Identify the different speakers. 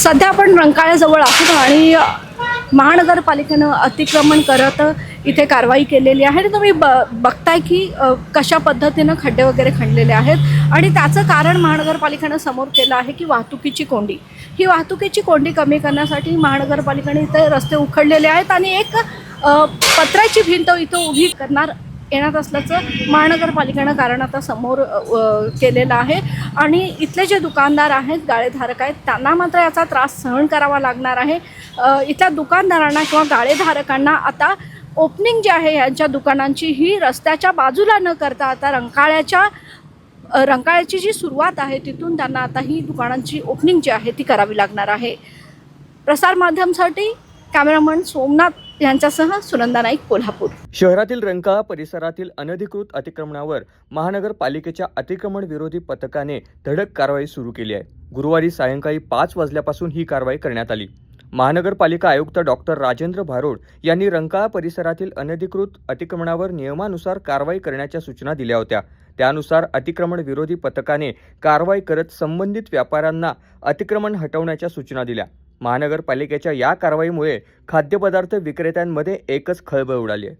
Speaker 1: सध्या आपण रंकाळ्याजवळ आहोत आणि महानगरपालिकेनं अतिक्रमण करत इथे कारवाई केलेली आहे. तुम्ही बघताय की कशा पद्धतीनं खड्डे वगैरे खणलेले आहेत आणि त्याचं कारण महानगरपालिकेनं समोर केलं आहे की वाहतुकीची कोंडी. ही वाहतुकीची कोंडी कमी करण्यासाठी महानगरपालिकेने इथे रस्ते उखडलेले आहेत आणि एक पत्र्याची भिंत इथं उभी करणार येणार असल्याचं महानगरपालिकेनं कारण आता समोर केलेलं आहे. आणि इथले जे दुकानदार आहेत, गाळेधारक आहेत, त्यांना मात्र याचा त्रास सहन करावा लागणार आहे. इथल्या दुकानदारांना किंवा गाळेधारकांना आता ओपनिंग जी आहे यांच्या दुकानांची ही रस्त्याच्या बाजूला न करता आता रंकाळ्याची जी सुरुवात आहे तिथून त्यांना आता ही दुकानांची ओपनिंग जी आहे ती करावी लागणार आहे. प्रसार माध्यमसाठी कॅमेरामन सोमनाथ यांच्यासह सुनंदा नाईक, कोल्हापूर.
Speaker 2: शहरातील रंकाळा परिसरातील अनधिकृत अतिक्रमणावर महानगरपालिकेच्या अतिक्रमण विरोधी पथकाने धडक कारवाई सुरू केली आहे. गुरुवारी सायंकाळी 5 वाजल्यापासून ही कारवाई करण्यात आली. महानगरपालिका आयुक्त डॉक्टर राजेंद्र भारोड यांनी रंकाळा परिसरातील अनधिकृत अतिक्रमणावर नियमानुसार कारवाई करण्याच्या सूचना दिल्या होत्या. त्यानुसार अतिक्रमण विरोधी पथकाने कारवाई करत संबंधित व्यापाऱ्यांना अतिक्रमण हटवण्याच्या सूचना दिल्या. महानगरपालिकेच्या या कारवाईमुळे खाद्यपदार्थ विक्रेत्यांमध्ये एकच खळबळ उडाली आहे.